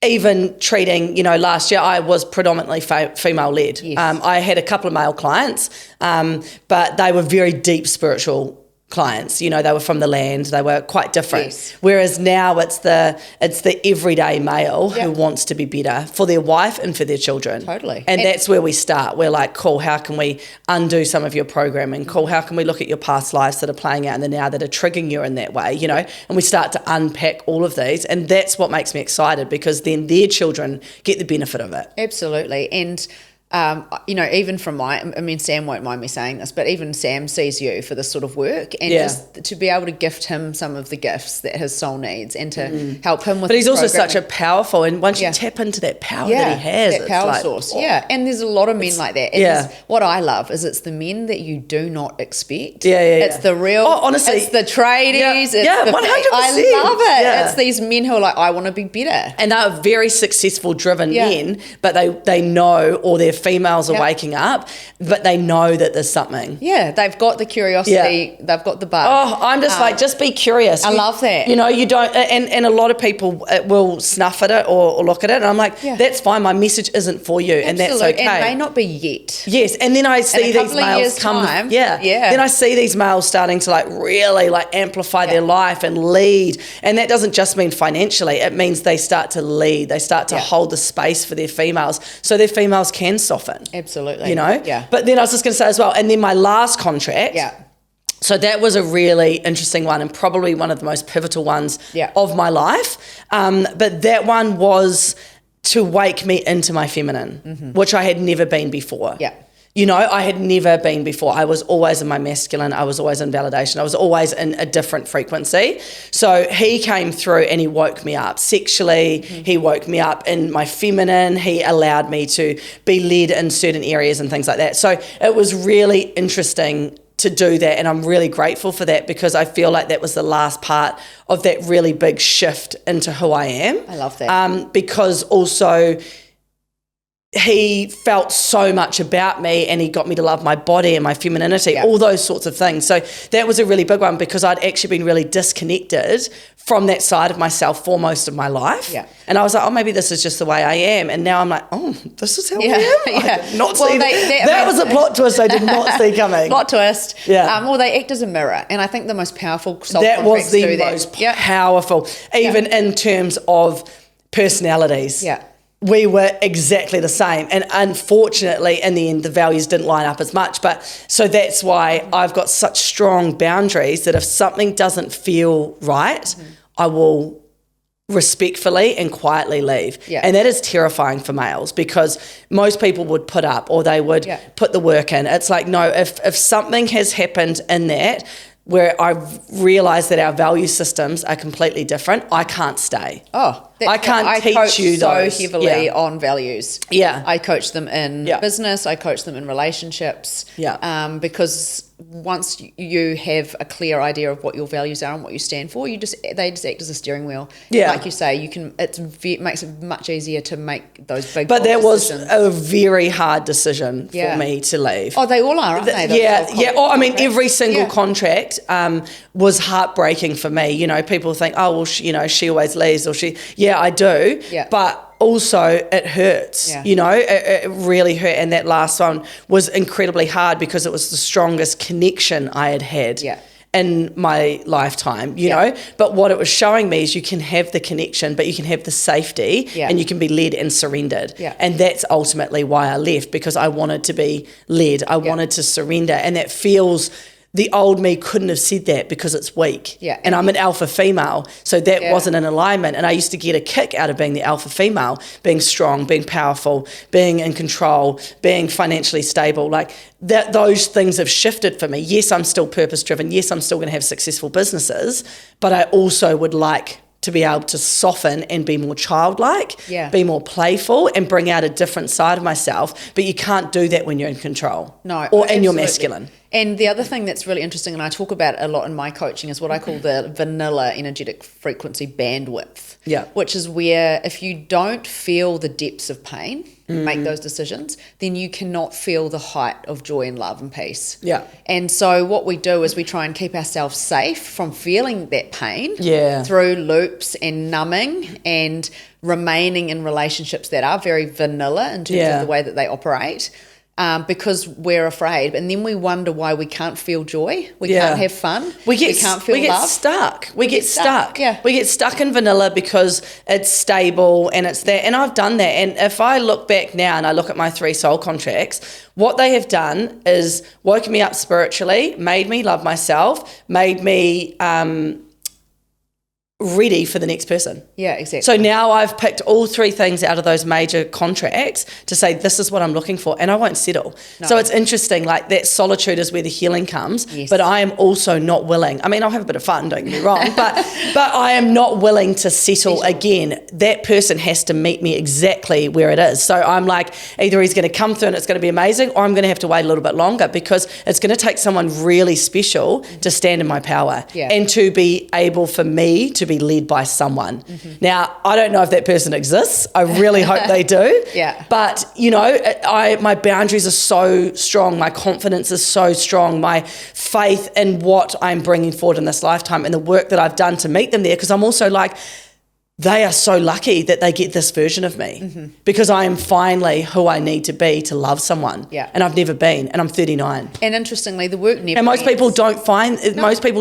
even treating, last year I was predominantly female led. Yes. I had a couple of male clients, but they were very deep spiritual clients. They were from the land. They were quite different. Yes. Whereas now it's the everyday male who wants to be better for their wife and for their children. Totally. And that's where we start. We're like, cool, how can we undo some of your programming? Cool, how can we look at your past lives that are playing out in the now that are triggering you in that way, And we start to unpack all of these. And that's what makes me excited, because then their children get the benefit of it. Absolutely. And even from Sam won't mind me saying this, but even Sam sees you for this sort of work, and just to be able to gift him some of the gifts that his soul needs and to help him with. But he's also such a powerful, and once you tap into that power that he has, that power source. Yeah, and there's a lot of men like that. And what I love is it's the men that you do not expect. It's the real. Oh, honestly, it's the tradies. Yeah, 100%. I love it. Yeah. It's these men who are like, I want to be better, and they are very successful, driven men, but they know, or they're females are waking up, but they know that there's something. Yeah, they've got the curiosity, they've got the bug. Oh, I'm just just be curious. I love that. You don't, and a lot of people will snuff at it or look at it, and I'm like, that's fine, my message isn't for you. Absolutely. And that's okay. And may not be yet. Yes, and then I see these males come, then I see these males starting to really amplify their life and lead, and that doesn't just mean financially, it means they start to lead, they start to hold the space for their females, so their females can soften. Absolutely. Yeah. But then I was just going to say as well, and then my last contract. Yeah. So that was a really interesting one, and probably one of the most pivotal ones of my life. But that one was to wake me into my feminine, which I had never been before. Yeah. I had never been before. I was always in my masculine. I was always in validation. I was always in a different frequency. So he came through and he woke me up sexually. He woke me up in my feminine. He allowed me to be led in certain areas and things like that. So it was really interesting to do that, and I'm really grateful for that, because I feel like that was the last part of that really big shift into who I am. I love that. Because also he felt so much about me, and he got me to love my body and my femininity, all those sorts of things. So that was a really big one, because I'd actually been really disconnected from that side of myself for most of my life. Yeah. And I was like, maybe this is just the way I am. And now I'm like, this is how I am. I did not see that was a plot twist I did not see coming. Plot twist. Yeah. They act as a mirror. And I think the most powerful soul contracts do that. That was the most powerful, even in terms of personalities. Yeah. We were exactly the same, and unfortunately in the end the values didn't line up as much, but so that's why I've got such strong boundaries that if something doesn't feel right, I will respectfully and quietly leave. And that is terrifying for males, because most people would put up, or they would put the work in. It's like, no, if something has happened in that where I've realised that our value systems are completely different, I can't stay. I can't teach you those. So heavily on values. Yeah. I coach them in business, I coach them in relationships. Yeah. Because once you have a clear idea of what your values are and what you stand for, they just act as a steering wheel. Yeah. Like you say, it makes it much easier to make those big decisions. But that was a very hard decision for me to leave. They all are, aren't they? Every single contract was heartbreaking for me. People think, she always leaves, or she. Yeah, I do. Yeah. But also it hurts. Yeah. It really hurt. And that last one was incredibly hard, because it was the strongest connection I had. Yeah. in my lifetime, you know, but what it was showing me is you can have the connection, but you can have the safety and you can be led and surrendered. And that's ultimately why I left, because I wanted to be led. I wanted to surrender. And that feels, the old me couldn't have said that because it's weak. And I'm an alpha female, so that wasn't in alignment. And I used to get a kick out of being the alpha female, being strong, being powerful, being in control, being financially stable. Like that, those things have shifted for me. Yes, I'm still purpose-driven. Yes, I'm still going to have successful businesses, but I also would like to be able to soften and be more childlike, be more playful, and bring out a different side of myself. But you can't do that when you're in control. Or in your masculine. And the other thing that's really interesting, and I talk about it a lot in my coaching, is what I call the vanilla energetic frequency bandwidth. Which is where if you don't feel the depths of pain, make those decisions, then you cannot feel the height of joy and love and peace. And so what we do is we try and keep ourselves safe from feeling that pain through loops and numbing and remaining in relationships that are very vanilla in terms of the way that they operate. Because we're afraid, and then we wonder why we can't feel joy, we can't have fun, we can't feel love. We get stuck. We get stuck in vanilla because it's stable and it's that. And I've done that. And if I look back now and I look at my 3 soul contracts, what they have done is woken me up spiritually, made me love myself, made me ready for the next person. Exactly. So now I've picked all 3 things out of those major contracts to say, this is what I'm looking for, and I won't settle. So it's interesting, like that solitude is where the healing comes, but I am also not willing. I mean, I'll have a bit of fun, don't get me wrong, but I am not willing to settle again. That person has to meet me exactly where it is. So I'm like, either he's going to come through and it's going to be amazing, or I'm going to have to wait a little bit longer, because it's going to take someone really special to stand in my power and to be able for me to be led by someone. Now, I don't know if that person exists. I really hope they do. But, you know, my boundaries are so strong. My confidence is so strong. My faith in what I'm bringing forward in this lifetime and the work that I've done to meet them there, because I'm also like, they are so lucky that they get this version of me because I am finally who I need to be to love someone. And I've never been, and I'm 39. And interestingly, the work never And most ends. people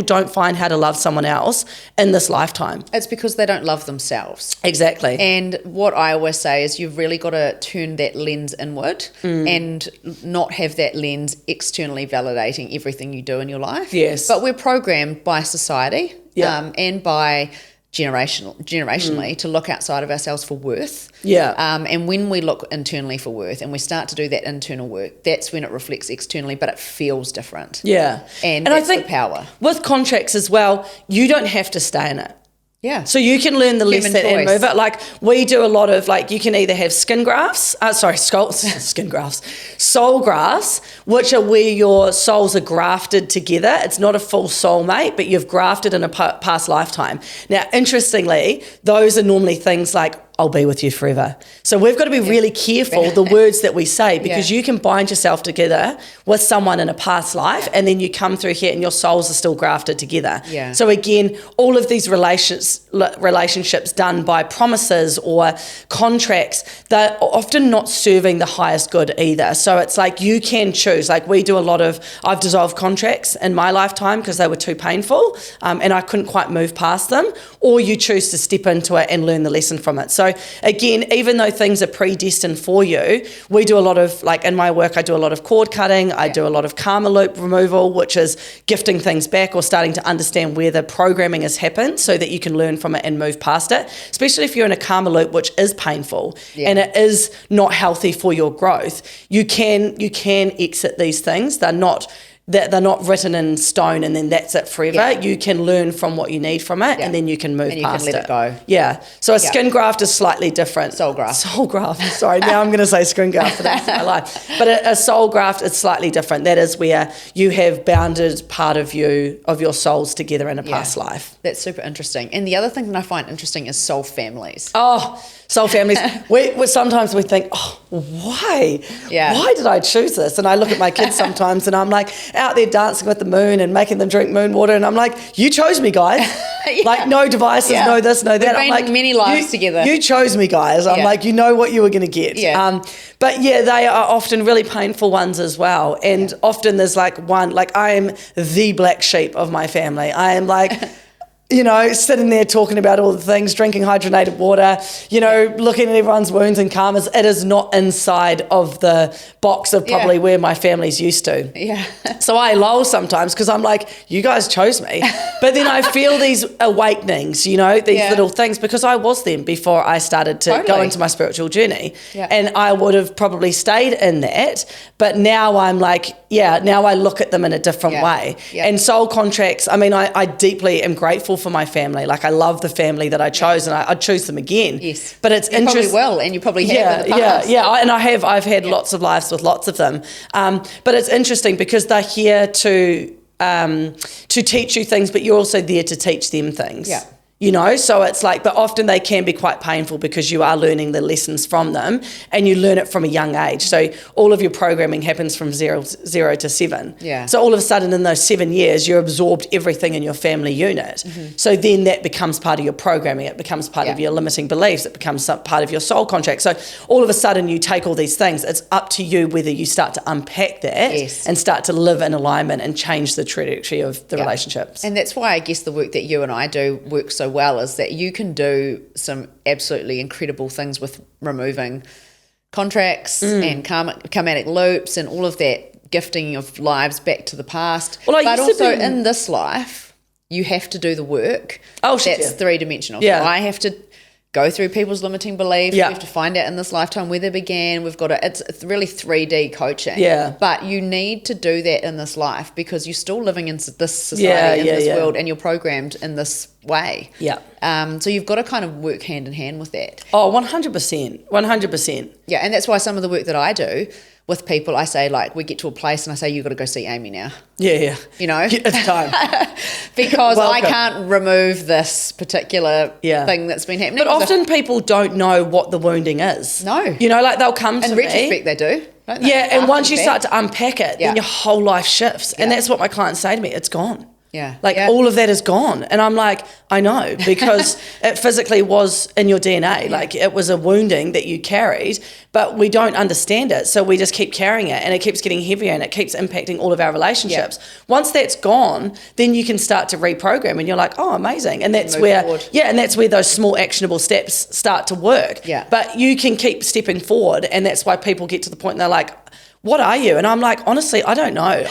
don't find how to love someone else in this lifetime. It's because they don't love themselves. Exactly. And what I always say is you've really got to turn that lens inward and not have that lens externally validating everything you do in your life. But we're programmed by society and by generationally to look outside of ourselves for worth. And when we look internally for worth and we start to do that internal work, that's when it reflects externally, but it feels different. And that's, I think, the power. With contracts as well, you don't have to stay in it. So you can learn the lesson and move it. Like we do a lot of, like, you can either have soul grafts, which are where your souls are grafted together. It's not a full soulmate, but you've grafted in a past lifetime. Now, interestingly, those are normally things like, I'll be with you forever. So we've got to be really careful the words that we say, because you can bind yourself together with someone in a past life and then you come through here and your souls are still grafted together. So again, all of these relationships done by promises or contracts, they're often not serving the highest good either. So it's like you can choose. Like we do I've dissolved contracts in my lifetime because they were too painful and I couldn't quite move past them, or you choose to step into it and learn the lesson from it. So again, even though things are predestined for you, we do a lot of, like in my work, I do a lot of cord cutting. I do a lot of karma loop removal, which is gifting things back or starting to understand where the programming has happened so that you can learn from it and move past it, especially if you're in a karma loop, which is painful and it is not healthy for your growth. You can exit these things. They're not written in stone and then that's it forever. You can learn from what you need from it and then you can move past it. And you can let it go. So a skin graft is slightly different. Soul graft. Sorry, now I'm going to say skin graft for the rest of my life. But a soul graft is slightly different. That is where you have bounded part of your souls together in a past life. That's super interesting. And the other thing that I find interesting is soul families. Oh, Soul families, we sometimes we think, oh, why? Yeah. Why did I choose this? And I look at my kids sometimes and I'm like out there dancing with the moon and making them drink moon water, and I'm like, you chose me, guys. Yeah. Like, no devices, no this, no that. We've been many lives together. You chose me, guys. I'm like, you know what you were going to get. Yeah. But yeah, they are often really painful ones as well. And often there's like one, like I am the black sheep of my family. I am like... you know, sitting there talking about all the things, drinking hydrogenated water, you know, looking at everyone's wounds and karmas. It is not inside of the box of probably where my family's used to. Yeah. So I lull sometimes because I'm like, you guys chose me. But then I feel these awakenings, you know, these little things, because I was them before I started to go into my spiritual journey. Yeah. And I would have probably stayed in that. But now I'm like, now I look at them in a different way. Yeah. And soul contracts, I mean, I deeply am grateful for my family. Like, I love the family that I chose, and I'd choose them again. Yes. But it's interesting. You probably will, and you probably have in the past. And I've had lots of lives with lots of them. But it's interesting because they're here to teach you things, but you're also there to teach them things. Yeah. You know, so it's like, but often they can be quite painful because you are learning the lessons from them, and you learn it from a young age. So all of your programming happens from zero to 7. Yeah. So all of a sudden in those 7 years, you absorbed everything in your family unit. Mm-hmm. So then that becomes part of your programming. It becomes part of your limiting beliefs. It becomes part of your soul contract. So all of a sudden you take all these things. It's up to you whether you start to unpack that and start to live in alignment and change the trajectory of the relationships. And that's why I guess the work that you and I do works so well, is that you can do some absolutely incredible things with removing contracts and karmatic loops and all of that, gifting of lives back to the past. Well, but also in this life, you have to do the work. That's three-dimensional. Yeah. So I have to go through people's limiting beliefs. Yeah. We have to find out in this lifetime where they began. We've got to, it's really 3D coaching. Yeah. But you need to do that in this life because you're still living in this society, in this world, and you're programmed in this way. Yeah. So you've got to kind of work hand in hand with that. Oh, 100%. 100%. Yeah. And that's why some of the work that I do with people, I say, like, we get to a place and I say, you've got to go see Amy now. Yeah. You know? It's time. Because I can't remove this particular thing that's been happening. But often people don't know what the wounding is. No. You know, like they'll come to me. In retrospect, they do. Don't they? Yeah, and once you start to unpack it, then your whole life shifts. And that's what my clients say to me. It's gone. Yeah. Like all of that is gone. And I'm like, I know, because it physically was in your DNA. Like it was a wounding that you carried, but we don't understand it. So we just keep carrying it, and it keeps getting heavier, and it keeps impacting all of our relationships. Yeah. Once that's gone, then you can start to reprogram, and you're like, oh, amazing. And that's and that's where those small actionable steps start to work. Yeah. But you can keep stepping forward, and that's why people get to the point and they're like, what are you? And I'm like, honestly, I don't know.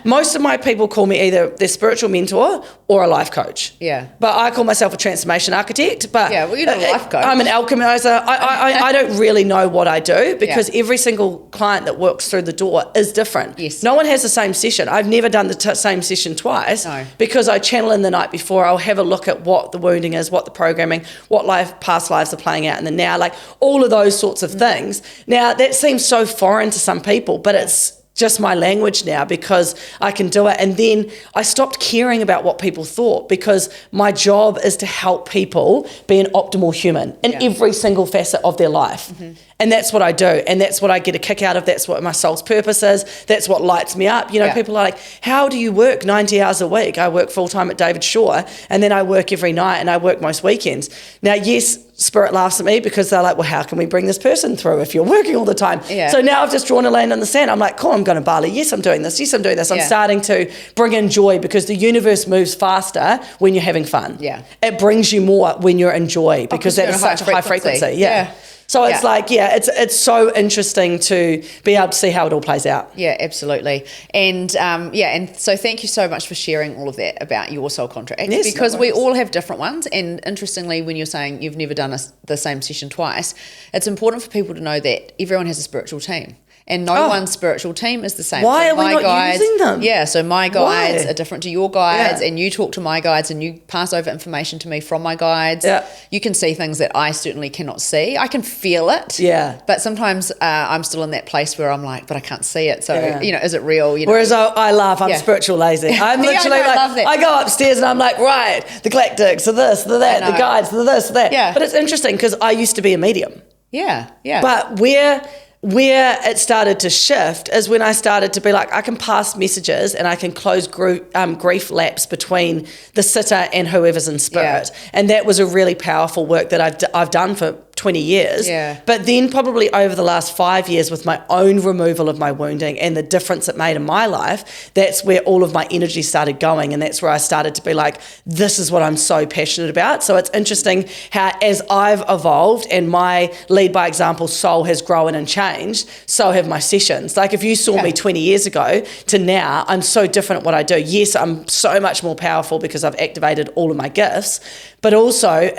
Most of my people call me either their spiritual mentor or a life coach. Yeah. But I call myself a transformation architect. But yeah, well, you're not a life coach. I'm an alchemizer. I don't really know what I do because every single client that walks through the door is different. Yes. No one has the same session. I've never done the same session twice because I channel in the night before. I'll have a look at what the wounding is, what the programming, what past lives are playing out in the now, like all of those sorts of things. Now, that seems so foreign to some people, but it's just my language now because I can do it. And then I stopped caring about what people thought because my job is to help people be an optimal human in every single facet of their life. Mm-hmm. And that's what I do. And that's what I get a kick out of. That's what my soul's purpose is. That's what lights me up. You know, people are like, how do you work 90 hours a week? I work full time at David Shaw, and then I work every night, and I work most weekends. Now, yes, Spirit laughs at me because they're like, well, how can we bring this person through if you're working all the time? Yeah. So now I've just drawn a line in the sand. I'm like, cool, I'm going to Bali. Yes, I'm doing this. Yes, I'm doing this. I'm starting to bring in joy because the universe moves faster when you're having fun. Yeah. It brings you more when you're in joy because that is such a high frequency. Yeah. So it's like, it's so interesting to be able to see how it all plays out. Yeah, absolutely. And and so thank you so much for sharing all of that about your soul contract because we all have different ones. And interestingly, when you're saying you've never done the same session twice, it's important for people to know that everyone has a spiritual team. and no one's spiritual team is the same. Why so are we not using them? Yeah, so my guides are different to your guides, Yeah. and you talk to my guides and you pass over information to me from my guides. Yeah. You can see things that I certainly cannot see. I can feel it. Yeah. But sometimes I'm still in that place where I'm like, but I can't see it. So, is it real? Whereas I laugh, I'm spiritual lazy. I'm literally I love that. I go upstairs and I'm like, right, the galactics, the this, the that, the guides, the this, the that. Yeah. But it's interesting because I used to be a medium. Yeah, yeah. But where it started to shift is when I started to be like, I can pass messages and I can close grief laps between the sitter and whoever's in spirit. Yeah. And that was a really powerful work that I've done for 20 years. Yeah. But then probably over the last 5 years with my own removal of my wounding and the difference it made in my life, that's where all of my energy started going. And that's where I started to be like, this is what I'm so passionate about. So it's interesting how as I've evolved and my lead by example soul has grown and changed, so have my sessions. Like if you saw me 20 years ago to now, I'm so different at what I do. Yes, I'm so much more powerful because I've activated all of my gifts, but also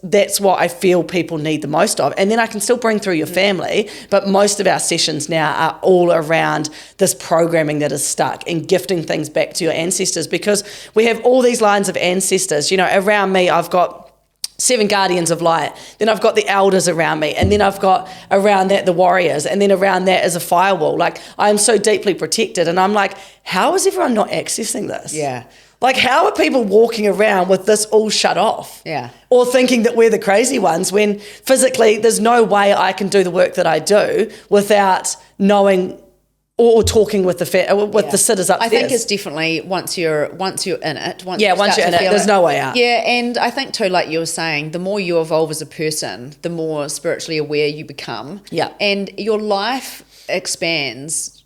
that's what I feel people need the most of. And then I can still bring through your family, but most of our sessions now are all around this programming that is stuck and gifting things back to your ancestors, because we have all these lines of ancestors. Around me, I've got 7 guardians of light, then I've got the elders around me, and then I've got around that the warriors, and then around that is a firewall. Like I am so deeply protected, and I'm like, how is everyone not accessing this? Yeah. Like, how are people walking around with this all shut off? Yeah. Or thinking that we're the crazy ones when physically there's no way I can do the work that I do without knowing or talking with the sitters upstairs. I think it's definitely once you're in it. Once you're in it, there's no way out. Yeah, and I think too, like you were saying, the more you evolve as a person, the more spiritually aware you become. Yeah. And your life expands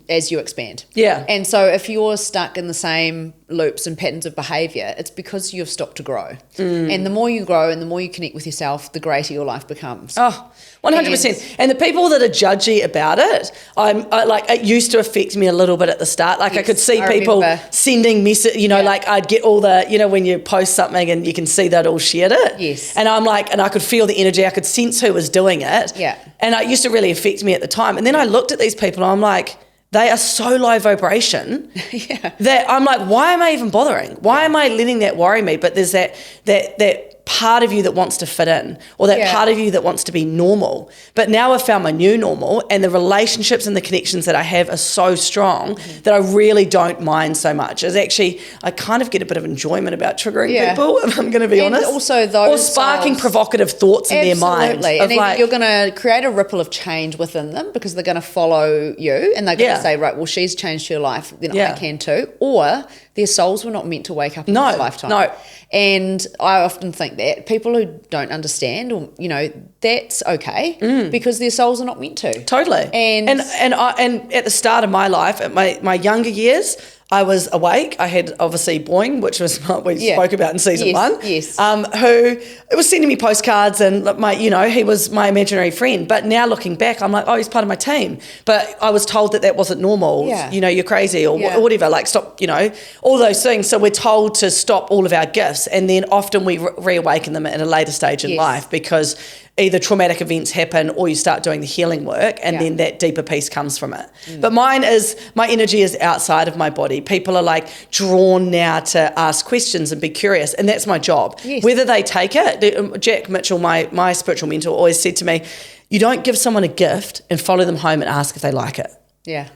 as you expand. Yeah. And so if you're stuck in the same loops and patterns of behavior, it's because you've stopped to grow. And the more you grow and the more you connect with yourself, the greater your life becomes. Oh, 100%. And the people that are judgy about it, it used to affect me a little bit at the start. Like I could see people sending message, like I'd get all the, when you post something and you can see that all shared it. Yes. And I'm like, and I could feel the energy. I could sense who was doing it. Yeah. And it used to really affect me at the time. And then I looked at these people and I'm like, they are so low vibration that I'm like, why am I even bothering? Why am I letting that worry me? But there's that part of you that wants to fit in, or that part of you that wants to be normal. But now I've found my new normal, and the relationships and the connections that I have are so strong that I really don't mind so much. It's actually, I kind of get a bit of enjoyment about triggering people, if I'm going to be honest. Also those or sparking provocative thoughts in their mind. Absolutely. And you're going to create a ripple of change within them because they're going to follow you and they're going to say, right, well, she's changed her life, then I can too. Or their souls were not meant to wake up in this lifetime. No. And I often think that people who don't understand, or that's okay because their souls are not meant to. Totally. And at the start of my life, at my younger years, I was awake. I had obviously Boing, which was what we spoke about in season 1. Yes. Who was sending me postcards and he was my imaginary friend. But now looking back, I'm like, oh, he's part of my team. But I was told that wasn't normal. Yeah. You're crazy or whatever. Like stop. All those things. So we're told to stop all of our gifts, and then often we reawaken them at a later stage in life because either traumatic events happen or you start doing the healing work, and then that deeper piece comes from it. But my energy is outside of my body. People are like drawn now to ask questions and be curious, and that's my job. Yes. Whether they take it, Jack Mitchell, my spiritual mentor, always said to me, you don't give someone a gift and follow them home and ask if they like it. Yeah.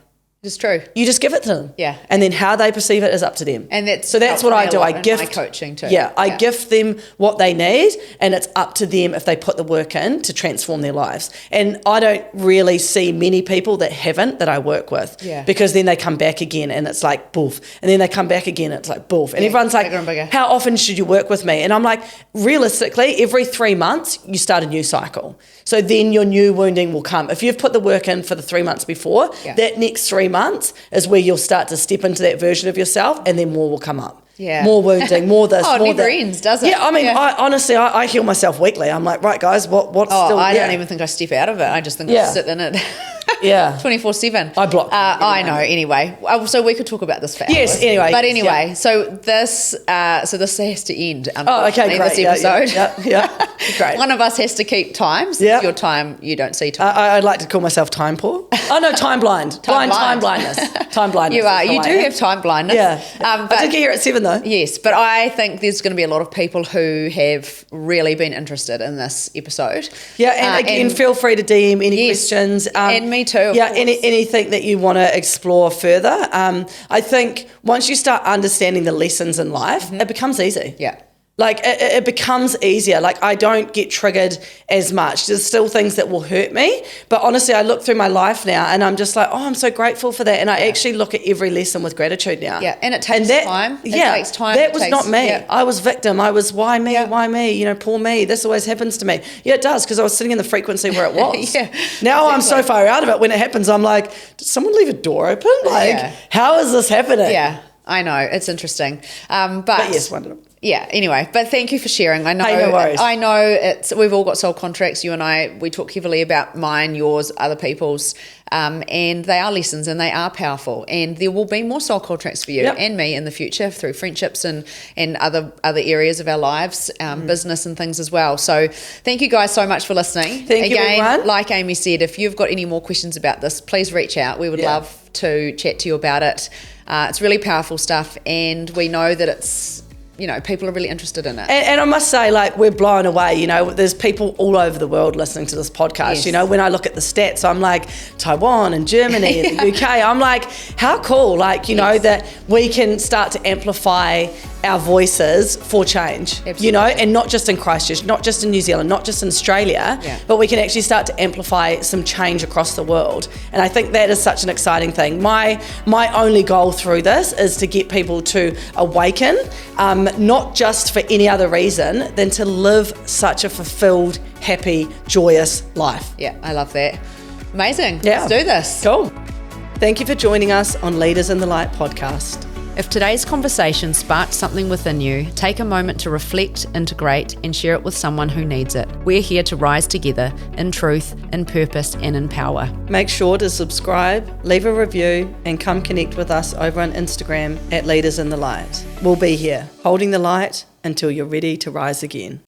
It's true. You just give it to them. Yeah. And then how they perceive it is up to them. And that's what I do. I gift my coaching too. Yeah, I gift them what they need, and it's up to them if they put the work in to transform their lives. And I don't really see many people that haven't that I work with. Yeah. Because then they come back again and it's like boof. And then they come back again and it's like boof. And everyone's like, bigger and bigger. How often should you work with me? And I'm like, realistically, every 3 months you start a new cycle. So then your new wounding will come. If you've put the work in for the 3 months before, that next 3 months is where you'll start to step into that version of yourself, and then more will come up. Yeah. More wounding, more this, it more never that. ends, does it? Yeah, I mean, I honestly heal myself weekly. I'm like, right, guys, what's still I there? don't even think I step out of it. I just think I sit in it. Yeah. 24/7. I blocked. I know. Anyway, so we could talk about this for hours. Yes. Anyway. But anyway, so this has to end. Oh, okay, great. This episode. Yeah. Great. One of us has to keep time. Since your time, you don't see time. I'd like to call myself time poor. Oh no, time blind. Time blindness. Time blindness. You are. You do have time blindness. Yeah. But I did get here at 7 though. Yes, but I think there's going to be a lot of people who have really been interested in this episode. Yeah, and again, feel free to DM any questions. And me too. Yeah, anything that you want to explore further. I think once you start understanding the lessons in life, it becomes easy. Yeah. Like it becomes easier. Like I don't get triggered as much. There's still things that will hurt me, but honestly, I look through my life now and I'm just like, oh, I'm so grateful for that. And I actually look at every lesson with gratitude now. Yeah, and it takes time. It takes time. That was not me. Yeah. I was victim. I was, why me? Yeah. Why me? You know, poor me. This always happens to me. Yeah, it does, because I was sitting in the frequency where it was. Yeah, now I'm so far out of it. When it happens, I'm like, did someone leave a door open? Like, how is this happening? Yeah, I know. It's interesting. But yes, wonderful. Yeah, anyway, but thank you for sharing. I know, hey, no worries. I know we've all got soul contracts. You and I, we talk heavily about mine, yours, other people's, and they are lessons and they are powerful. And there will be more soul contracts for you and me in the future through friendships and other areas of our lives, business and things as well. So thank you guys so much for listening. Thank you, everyone. Like Amy said, if you've got any more questions about this, please reach out. We would love to chat to you about it. It's really powerful stuff, and we know that it's, you know, people are really interested in it. And I must say, like, we're blown away. You know, there's people all over the world listening to this podcast. Yes. You know, when I look at the stats, I'm like, Taiwan and Germany and the UK, I'm like, how cool, like, you know, that we can start to amplify our voices for change. Absolutely. You know, and not just in Christchurch, not just in New Zealand, not just in Australia, but we can actually start to amplify some change across the world. And I think that is such an exciting thing. My only goal through this is to get people to awaken, not just for any other reason than to live such a fulfilled, happy, joyous life. Yeah, I love that. Amazing. Yeah. Let's do this. Cool. Thank you for joining us on Leaders in the Light podcast. If today's conversation sparked something within you, take a moment to reflect, integrate, and share it with someone who needs it. We're here to rise together in truth, in purpose, and in power. Make sure to subscribe, leave a review, and come connect with us over on Instagram at Leaders in the Light. We'll be here, holding the light until you're ready to rise again.